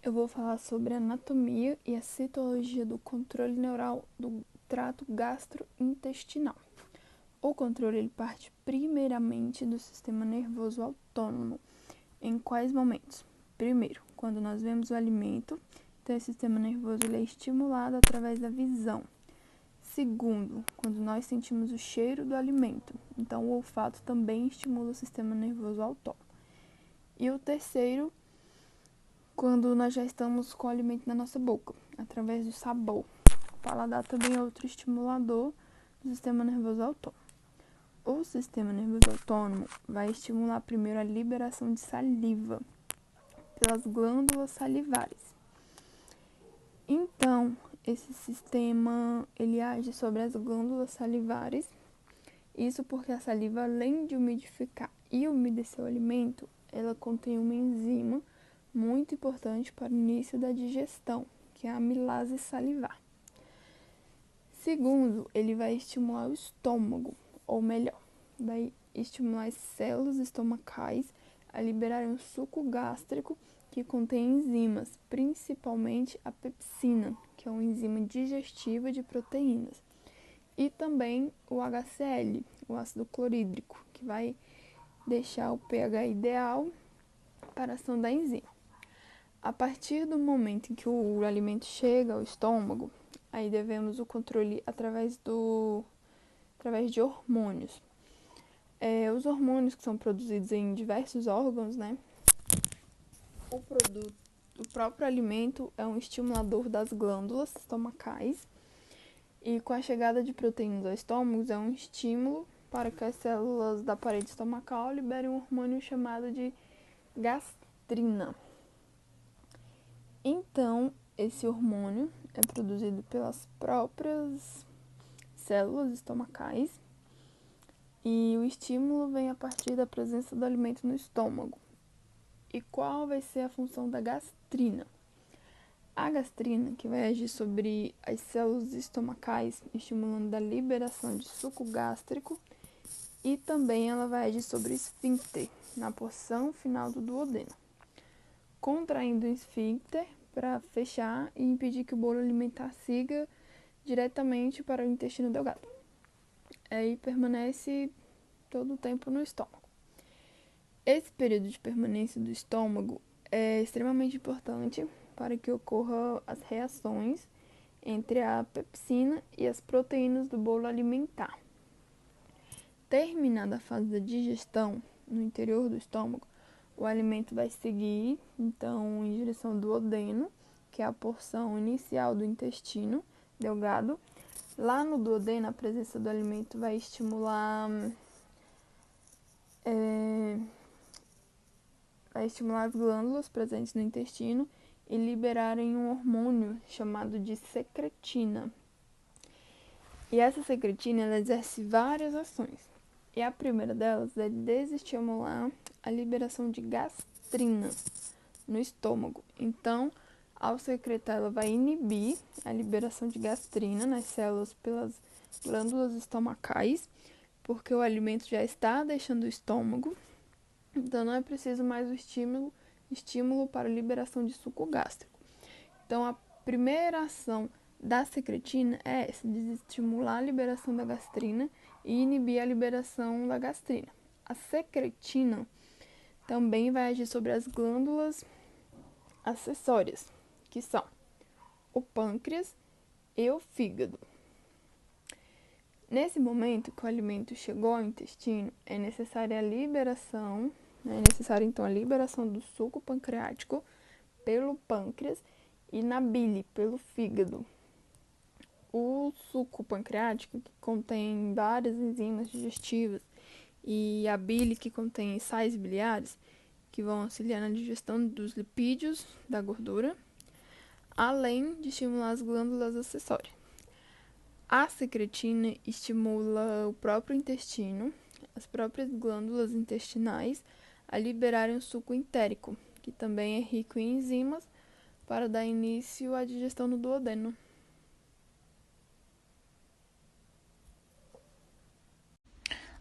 eu vou falar sobre a anatomia e a citologia do controle neural do trato gastrointestinal. O controle ele parte primeiramente do sistema nervoso autônomo. Em quais momentos? Primeiro, quando nós vemos o alimento, então esse sistema nervoso ele é estimulado através da visão. Segundo, quando nós sentimos o cheiro do alimento, então o olfato também estimula o sistema nervoso autônomo. E o terceiro, quando nós já estamos com o alimento na nossa boca, através do sabor. O paladar também é outro estimulador do sistema nervoso autônomo. O sistema nervoso autônomo vai estimular primeiro a liberação de saliva pelas glândulas salivares. Então, esse sistema ele age sobre as glândulas salivares. Isso porque a saliva, além de umidificar e umedecer o alimento, ela contém uma enzima muito importante para o início da digestão, que é a amilase salivar. Segundo, ele vai estimular o estômago, ou melhor, vai estimular as células estomacais a liberarem um suco gástrico que contém enzimas, principalmente a pepsina, que é uma enzima digestiva de proteínas, e também o HCl, o ácido clorídrico, que vai deixar o pH ideal para a ação da enzima. A partir do momento em que o alimento chega ao estômago, aí devemos o controle através de hormônios. Os hormônios que são produzidos em diversos órgãos, né? O próprio alimento é um estimulador das glândulas estomacais e com a chegada de proteínas ao estômago é um estímulo para que as células da parede estomacal liberem um hormônio chamado de gastrina. Então, esse hormônio é produzido pelas próprias células estomacais e o estímulo vem a partir da presença do alimento no estômago. E qual vai ser a função da gastrina? A gastrina, que vai agir sobre as células estomacais, estimulando a liberação de suco gástrico, e também ela vai agir sobre o esfíncter, na porção final do duodeno, contraindo o esfíncter para fechar e impedir que o bolo alimentar siga diretamente para o intestino delgado. Aí permanece todo o tempo no estômago. Esse período de permanência do estômago é extremamente importante para que ocorram as reações entre a pepsina e as proteínas do bolo alimentar. Terminada a fase da digestão no interior do estômago, o alimento vai seguir, então, em direção ao duodeno, que é a porção inicial do intestino delgado. Lá no duodeno, a presença do alimento vai estimular as glândulas presentes no intestino e liberarem um hormônio chamado de secretina. E essa secretina ela exerce várias ações. E a primeira delas é desestimular a liberação de gastrina no estômago. Então, ao secretar, ela vai inibir a liberação de gastrina nas células pelas glândulas estomacais, porque o alimento já está deixando o estômago. Então, não é preciso mais o estímulo para a liberação de suco gástrico. Então, a primeira ação da secretina é essa, desestimular a liberação da gastrina e inibir a liberação da gastrina. A secretina também vai agir sobre as glândulas acessórias, que são o pâncreas e o fígado. Nesse momento que o alimento chegou ao intestino, é necessária a liberação, então a liberação do suco pancreático pelo pâncreas e na bile pelo fígado. O suco pancreático, que contém várias enzimas digestivas, e a bile, que contém sais biliares, que vão auxiliar na digestão dos lipídios da gordura, além de estimular as glândulas acessórias. A secretina estimula o próprio intestino, as próprias glândulas intestinais, a liberarem o suco entérico, que também é rico em enzimas, para dar início à digestão no duodeno.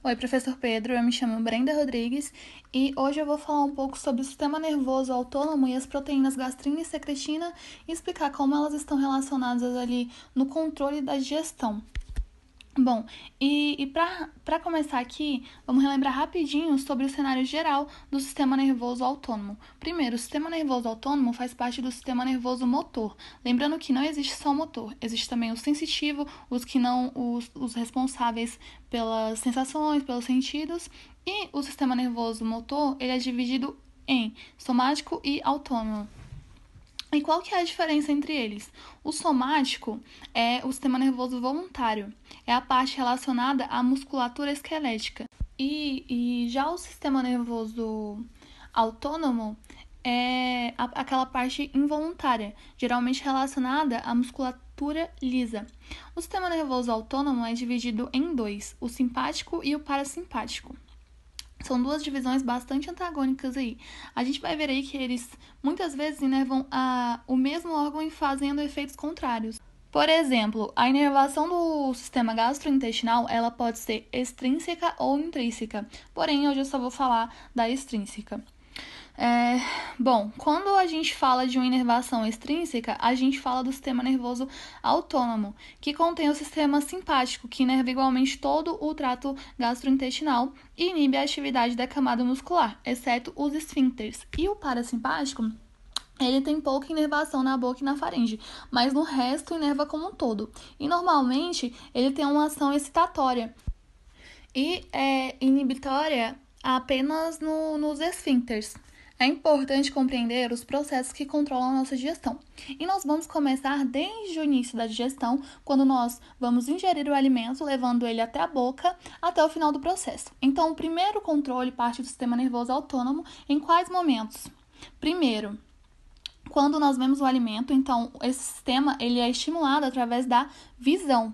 Oi, professor Pedro, eu me chamo Brenda Rodrigues e hoje eu vou falar um pouco sobre o sistema nervoso autônomo e as proteínas gastrina e secretina e explicar como elas estão relacionadas ali no controle da digestão. Bom, para começar aqui, vamos relembrar rapidinho sobre o cenário geral do sistema nervoso autônomo. Primeiro, o sistema nervoso autônomo faz parte do sistema nervoso motor. Lembrando que não existe só o motor, existe também o sensitivo, os responsáveis pelas sensações, pelos sentidos, e o sistema nervoso motor, ele é dividido em somático e autônomo. E qual que é a diferença entre eles? O somático é o sistema nervoso voluntário, é a parte relacionada à musculatura esquelética. E já o sistema nervoso autônomo é aquela parte involuntária, geralmente relacionada à musculatura lisa. O sistema nervoso autônomo é dividido em dois, o simpático e o parasimpático. São duas divisões bastante antagônicas aí. A gente vai ver aí que eles muitas vezes inervam o mesmo órgão e fazendo efeitos contrários. Por exemplo, a inervação do sistema gastrointestinal ela pode ser extrínseca ou intrínseca. Porém, hoje eu só vou falar da extrínseca. Bom, quando a gente fala de uma inervação extrínseca, a gente fala do sistema nervoso autônomo, que contém o sistema simpático, que inerva igualmente todo o trato gastrointestinal e inibe a atividade da camada muscular, exceto os esfíncteres. E o parasimpático, ele tem pouca inervação na boca e na faringe, mas no resto inerva como um todo. E normalmente ele tem uma ação excitatória e inibitória apenas nos esfíncteres. É importante compreender os processos que controlam a nossa digestão. E nós vamos começar desde o início da digestão, quando nós vamos ingerir o alimento, levando ele até a boca, até o final do processo. Então, o primeiro controle parte do sistema nervoso autônomo em quais momentos? Primeiro, quando nós vemos o alimento, então esse sistema ele é estimulado através da visão.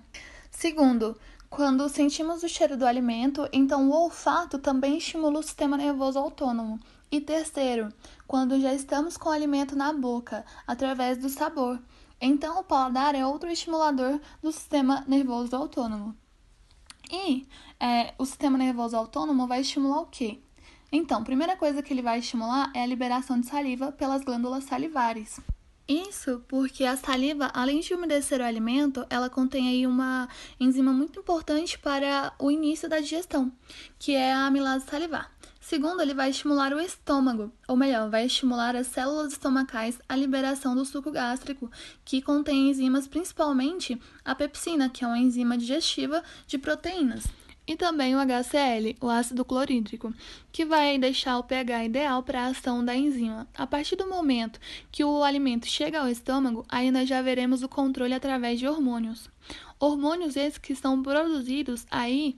Segundo, quando sentimos o cheiro do alimento, então o olfato também estimula o sistema nervoso autônomo. E terceiro, quando já estamos com o alimento na boca, através do sabor. Então o paladar é outro estimulador do sistema nervoso autônomo. E o sistema nervoso autônomo vai estimular o quê? Então, a primeira coisa que ele vai estimular é a liberação de saliva pelas glândulas salivares. Isso porque a saliva, além de umedecer o alimento, ela contém aí uma enzima muito importante para o início da digestão, que é a amilase salivar. Segundo, ele vai estimular o estômago, ou melhor, vai estimular as células estomacais à liberação do suco gástrico, que contém enzimas, principalmente a pepsina, que é uma enzima digestiva de proteínas. E também o HCl, o ácido clorídrico, que vai deixar o pH ideal para a ação da enzima. A partir do momento que o alimento chega ao estômago, aí nós já veremos o controle através de hormônios. Hormônios esses que são produzidos aí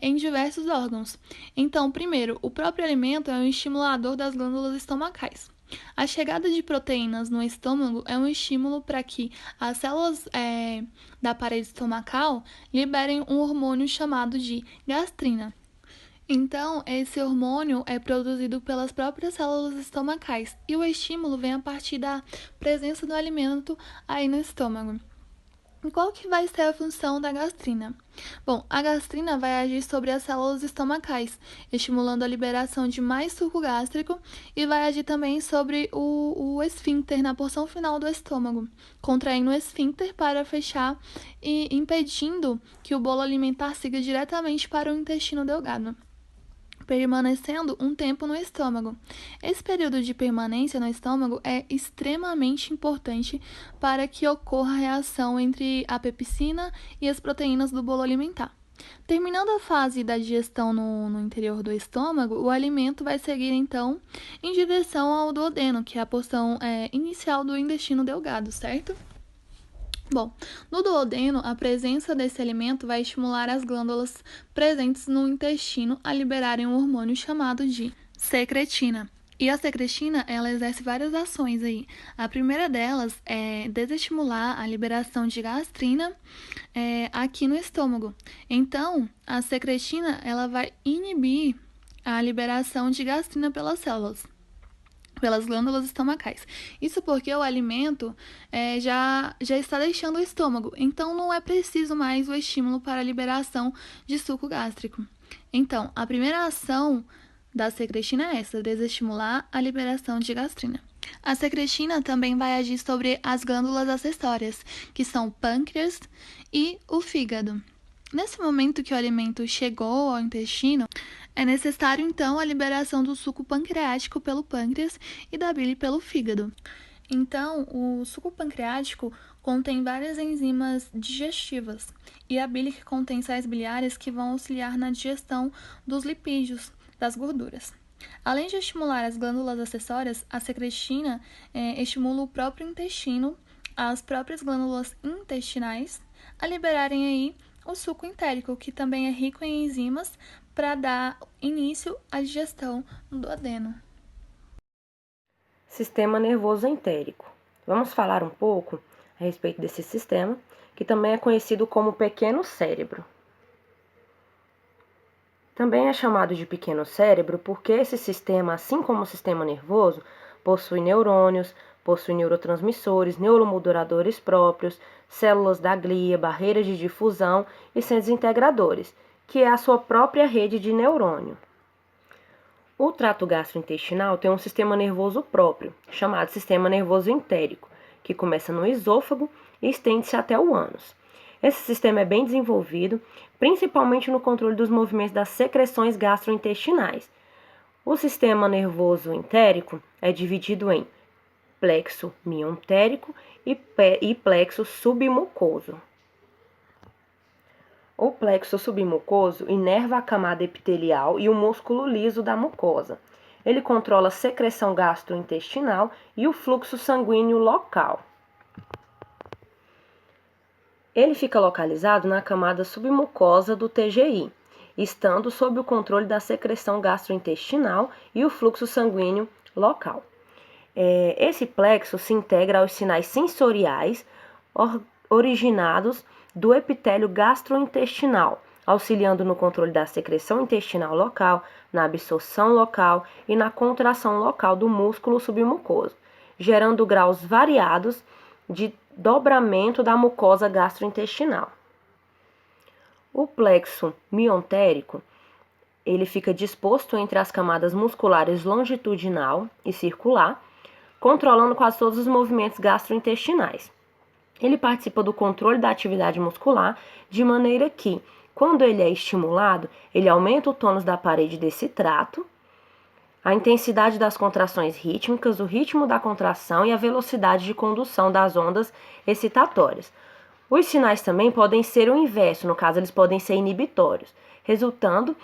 em diversos órgãos. Então, primeiro, o próprio alimento é um estimulador das glândulas estomacais. A chegada de proteínas no estômago é um estímulo para que as células da parede estomacal liberem um hormônio chamado de gastrina. Então, esse hormônio é produzido pelas próprias células estomacais e o estímulo vem a partir da presença do alimento aí no estômago. E qual que vai ser a função da gastrina? Bom, a gastrina vai agir sobre as células estomacais, estimulando a liberação de mais suco gástrico e vai agir também sobre o esfíncter na porção final do estômago, contraindo o esfíncter para fechar e impedindo que o bolo alimentar siga diretamente para o intestino delgado, permanecendo um tempo no estômago. Esse período de permanência no estômago é extremamente importante para que ocorra a reação entre a pepsina e as proteínas do bolo alimentar. Terminando a fase da digestão no interior do estômago, o alimento vai seguir então em direção ao duodeno, que é a porção inicial do intestino delgado, certo? Bom, no duodeno, a presença desse alimento vai estimular as glândulas presentes no intestino a liberarem um hormônio chamado de secretina. E a secretina, ela exerce várias ações aí. A primeira delas é desestimular a liberação de gastrina aqui no estômago. Então, a secretina, ela vai inibir a liberação de gastrina pelas células, pelas glândulas estomacais. Isso porque o alimento já está deixando o estômago, então não é preciso mais o estímulo para a liberação de suco gástrico. Então, a primeira ação da secretina é essa, desestimular a liberação de gastrina. A secretina também vai agir sobre as glândulas acessórias, que são o pâncreas e o fígado. Nesse momento que o alimento chegou ao intestino, é necessário então a liberação do suco pancreático pelo pâncreas e da bile pelo fígado. Então, o suco pancreático contém várias enzimas digestivas e a bile que contém sais biliares que vão auxiliar na digestão dos lipídios, das gorduras. Além de estimular as glândulas acessórias, a secretina estimula o próprio intestino, as próprias glândulas intestinais, a liberarem aí o suco entérico, que também é rico em enzimas para dar início à digestão no duodeno. Sistema nervoso entérico. Vamos falar um pouco a respeito desse sistema, que também é conhecido como pequeno cérebro. Também é chamado de pequeno cérebro porque esse sistema, assim como o sistema nervoso, possui neurônios, possui neurotransmissores, neuromoduladores próprios, células da glia, barreiras de difusão e centros integradores, que é a sua própria rede de neurônio. O trato gastrointestinal tem um sistema nervoso próprio, chamado sistema nervoso entérico, que começa no esôfago e estende-se até o ânus. Esse sistema é bem desenvolvido, principalmente no controle dos movimentos das secreções gastrointestinais. O sistema nervoso entérico é dividido em plexo miontérico e plexo submucoso. O plexo submucoso inerva a camada epitelial e o músculo liso da mucosa. Ele controla a secreção gastrointestinal e o fluxo sanguíneo local. Ele fica localizado na camada submucosa do TGI, estando sob o controle da secreção gastrointestinal e o fluxo sanguíneo local. Esse plexo se integra aos sinais sensoriais originados do epitélio gastrointestinal, auxiliando no controle da secreção intestinal local, na absorção local e na contração local do músculo submucoso, gerando graus variados de dobramento da mucosa gastrointestinal. O plexo miontérico, ele fica disposto entre as camadas musculares longitudinal e circular, controlando quase todos os movimentos gastrointestinais. Ele participa do controle da atividade muscular, de maneira que, quando ele é estimulado, ele aumenta o tônus da parede desse trato, a intensidade das contrações rítmicas, o ritmo da contração e a velocidade de condução das ondas excitatórias. Os sinais também podem ser o inverso, no caso, eles podem ser inibitórios, resultando,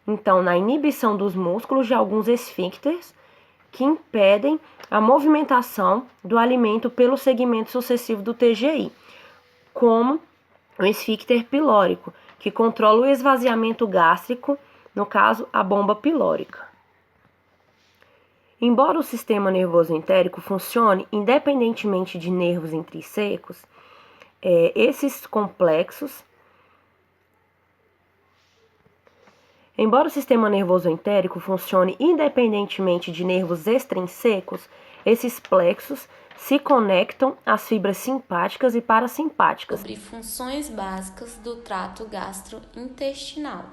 então, na inibição dos músculos de alguns esfíncteres que impedem a movimentação do alimento pelo segmento sucessivo do TGI, como o esfíncter pilórico, que controla o esvaziamento gástrico, no caso, a bomba pilórica. Embora o sistema nervoso entérico funcione independentemente de nervos intrínsecs, Embora o sistema nervoso entérico funcione independentemente de nervos extrínsecos, esses plexos se conectam às fibras simpáticas e parasimpáticas. Sobre funções básicas do trato gastrointestinal,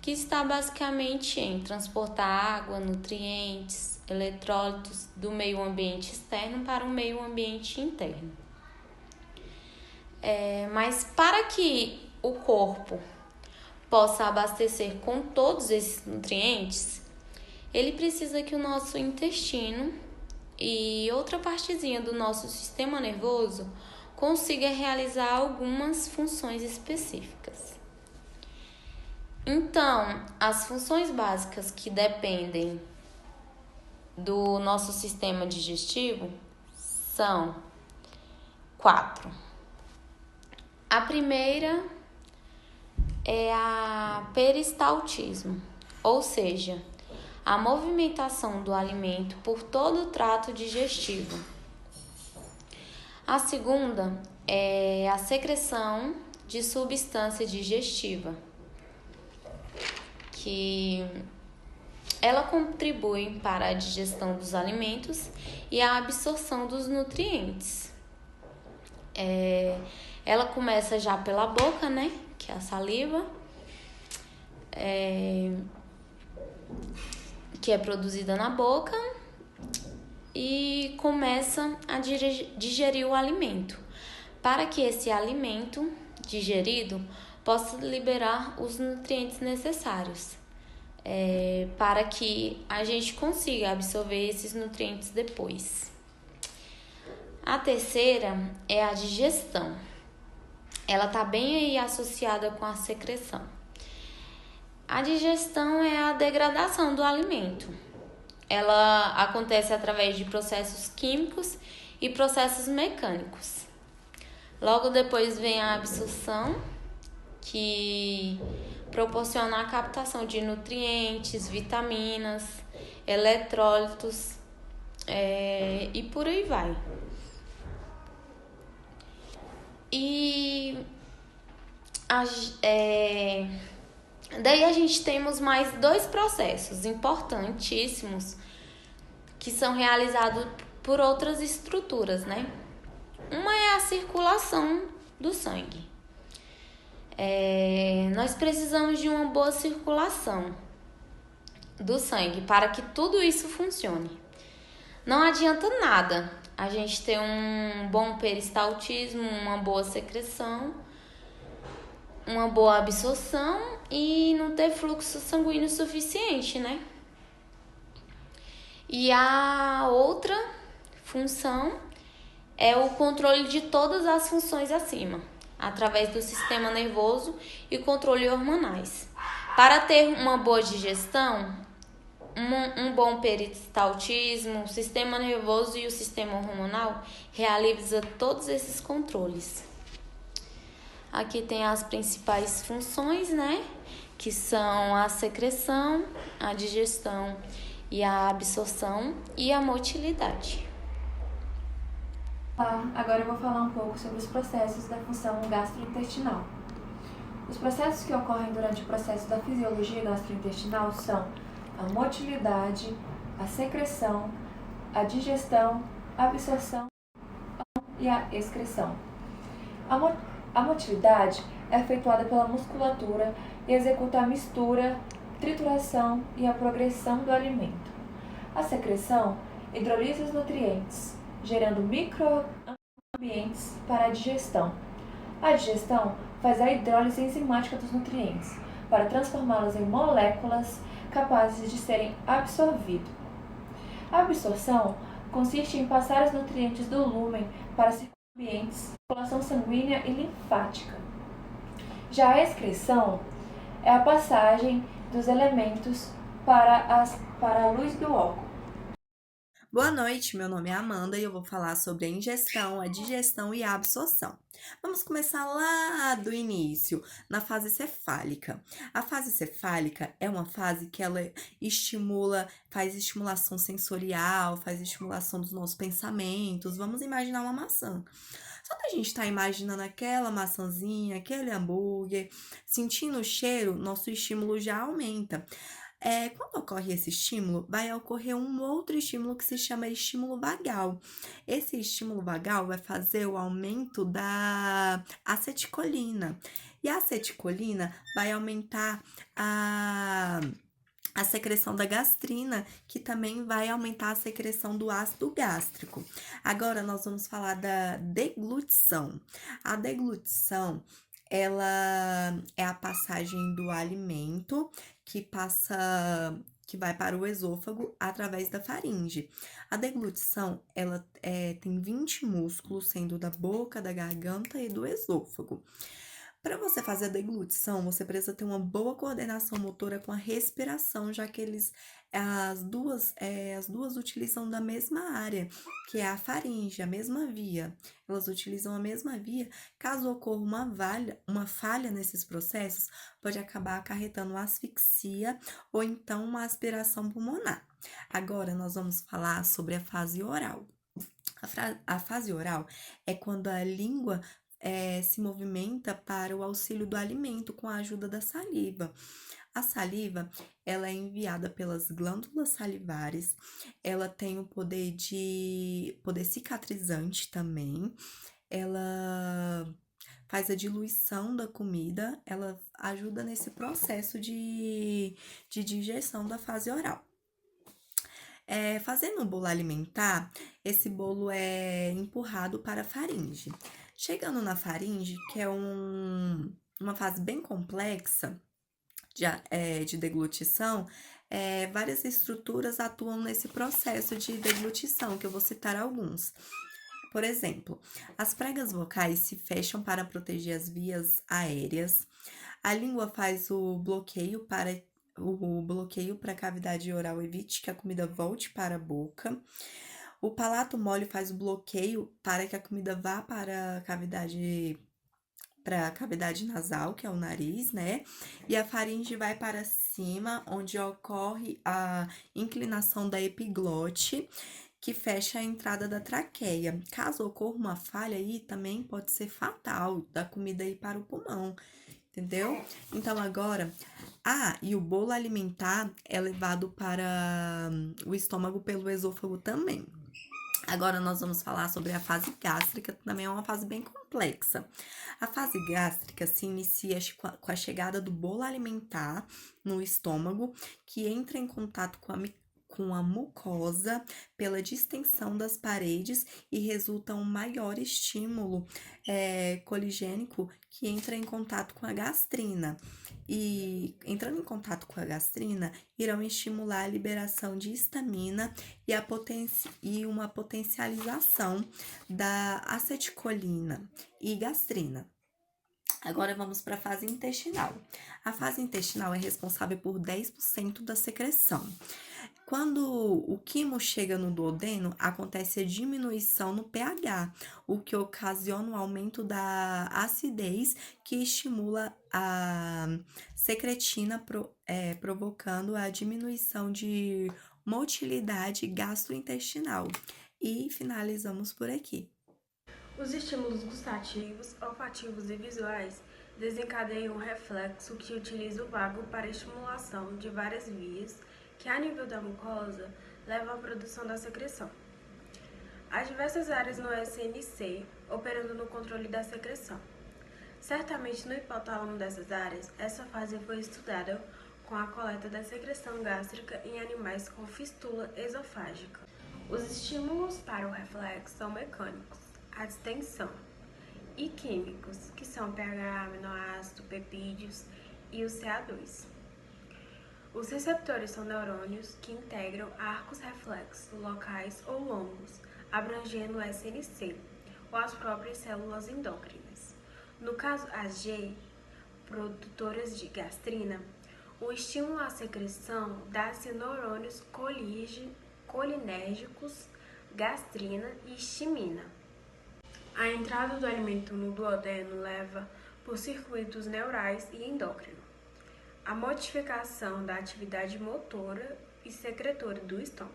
que está basicamente em transportar água, nutrientes, eletrólitos do meio ambiente externo para o meio ambiente interno. Mas para que o corpo possa abastecer com todos esses nutrientes, ele precisa que o nosso intestino e outra partezinha do nosso sistema nervoso consiga realizar algumas funções específicas. Então, as funções básicas que dependem do nosso sistema digestivo são 4. A primeira é a peristaltismo, ou seja, a movimentação do alimento por todo o trato digestivo. A segunda é a secreção de substância digestiva, que ela contribui para a digestão dos alimentos e a absorção dos nutrientes. Ela começa já pela boca, né? Que é a saliva. que é produzida na boca e começa a digerir o alimento, para que esse alimento digerido possa liberar os nutrientes necessários, para que a gente consiga absorver esses nutrientes depois. A terceira é a digestão. Ela está bem aí associada com a secreção. A digestão é a degradação do alimento. Ela acontece através de processos químicos e processos mecânicos. Logo depois vem a absorção, que proporciona a captação de nutrientes, vitaminas, eletrólitos, e por aí vai. E daí a gente temos mais dois processos importantíssimos que são realizados por outras estruturas, né? Uma é a circulação do sangue. Nós precisamos de uma boa circulação do sangue para que tudo isso funcione. Não adianta nada a gente ter um bom peristaltismo, uma boa secreção, uma boa absorção e não ter fluxo sanguíneo suficiente, né? E a outra função é o controle de todas as funções acima, através do sistema nervoso e controle hormonais. Para ter uma boa digestão, um bom peristaltismo, o sistema nervoso e o sistema hormonal realiza todos esses controles. Aqui tem as principais funções, né? Que são a secreção, a digestão e a absorção e a motilidade. Agora eu vou falar um pouco sobre os processos da função gastrointestinal. Os processos que ocorrem durante o processo da fisiologia gastrointestinal são a motilidade, a secreção, a digestão, a absorção e a excreção. A motilidade é efetuada pela musculatura e executa a mistura, trituração e a progressão do alimento. A secreção hidrolisa os nutrientes, gerando microambientes para a digestão. A digestão faz a hidrólise enzimática dos nutrientes, para transformá-los em moléculas capazes de serem absorvidos. A absorção consiste em passar os nutrientes do lúmen para circunambientes, circulação sanguínea e linfática. Já a excreção é a passagem dos elementos para a luz do óculo. Boa noite, meu nome é Amanda e eu vou falar sobre a ingestão, a digestão e a absorção. Vamos começar lá do início, na fase cefálica. A fase cefálica é uma fase que ela faz estimulação sensorial, faz estimulação dos nossos pensamentos. Vamos imaginar uma maçã. Só que a gente está imaginando aquela maçãzinha, aquele hambúrguer, sentindo o cheiro, nosso estímulo já aumenta. Quando ocorre esse estímulo, vai ocorrer um outro estímulo que se chama estímulo vagal. Esse estímulo vagal vai fazer o aumento da acetilcolina. E a acetilcolina vai aumentar a secreção da gastrina, que também vai aumentar a secreção do ácido gástrico. Agora, nós vamos falar da deglutição. A deglutição, ela é a passagem do alimento que vai para o esôfago através da faringe. A deglutição, ela tem 20 músculos, sendo da boca, da garganta e do esôfago. Para você fazer a deglutição, você precisa ter uma boa coordenação motora com a respiração, já que as duas utilizam da mesma área, que é a faringe, a mesma via. Elas utilizam a mesma via. Caso ocorra uma falha nesses processos, pode acabar acarretando uma asfixia ou então uma aspiração pulmonar. Agora, nós vamos falar sobre a fase oral. A fase oral é quando a língua se movimenta para o auxílio do alimento com a ajuda da saliva. A saliva, ela é enviada pelas glândulas salivares, ela tem o poder cicatrizante também, ela faz a diluição da comida, ela ajuda nesse processo de digestão da fase oral. Fazendo um bolo alimentar, esse bolo é empurrado para a faringe. Chegando na faringe, que é uma fase bem complexa de deglutição, várias estruturas atuam nesse processo de deglutição, que eu vou citar alguns. Por exemplo, as pregas vocais se fecham para proteger as vias aéreas, a língua faz o bloqueio para a cavidade oral, evite que a comida volte para a boca. O palato mole faz o bloqueio para que a comida vá para a cavidade nasal, que é o nariz, né? E a faringe vai para cima, onde ocorre a inclinação da epiglote, que fecha a entrada da traqueia. Caso ocorra uma falha aí, também pode ser fatal da comida ir para o pulmão, entendeu? Então, agora... e o bolo alimentar é levado para o estômago pelo esôfago também. Agora, nós vamos falar sobre a fase gástrica, que também é uma fase bem complexa. A fase gástrica se inicia com a chegada do bolo alimentar no estômago, que entra em contato com a mucosa pela distensão das paredes e resulta um maior estímulo coligênico que entra em contato com a gastrina. E entrando em contato com a gastrina, irão estimular a liberação de histamina e uma potencialização da acetilcolina e gastrina. Agora vamos para a fase intestinal. A fase intestinal é responsável por 10% da secreção. Quando o quimo chega no duodeno, acontece a diminuição no pH, o que ocasiona o aumento da acidez que estimula a secretina, provocando a diminuição de motilidade gastrointestinal. E finalizamos por aqui. Os estímulos gustativos, olfativos e visuais desencadeiam um reflexo que utiliza o vago para a estimulação de várias vias que, a nível da mucosa, levam à produção da secreção. Há diversas áreas no SNC operando no controle da secreção. Certamente no hipotálamo dessas áreas, essa fase foi estudada com a coleta da secreção gástrica em animais com fístula esofágica. Os estímulos para o reflexo são mecânicos, a distensão, e químicos, que são pH, aminoácido, peptídeos e o CA2. Os receptores são neurônios que integram arcos reflexos locais ou longos, abrangendo o SNC, ou as próprias células endócrinas. No caso, as G, produtoras de gastrina, o estímulo à secreção dá-se neurônios colinérgicos, gastrina e histamina. A entrada do alimento no duodeno leva por circuitos neurais e endócrinos a modificação da atividade motora e secretora do estômago.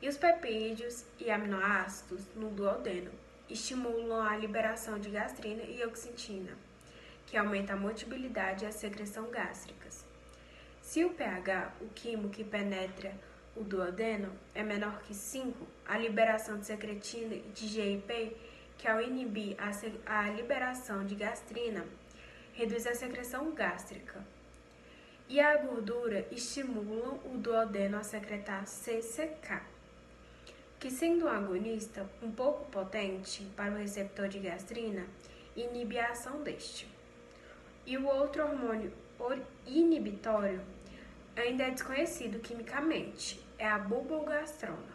E os peptídeos e aminoácidos no duodeno estimulam a liberação de gastrina e oxentina, que aumenta a motilidade e a secreção gástricas. Se o pH, o quimo que penetra o duodeno, é menor que 5, a liberação de secretina e de GIP, que ao inibir a liberação de gastrina, reduz a secreção gástrica. E a gordura estimulam o duodeno a secretar CCK, que, sendo um agonista um pouco potente para o receptor de gastrina, inibe a ação deste. E o outro hormônio inibitório ainda é desconhecido quimicamente, é a bubogastrona.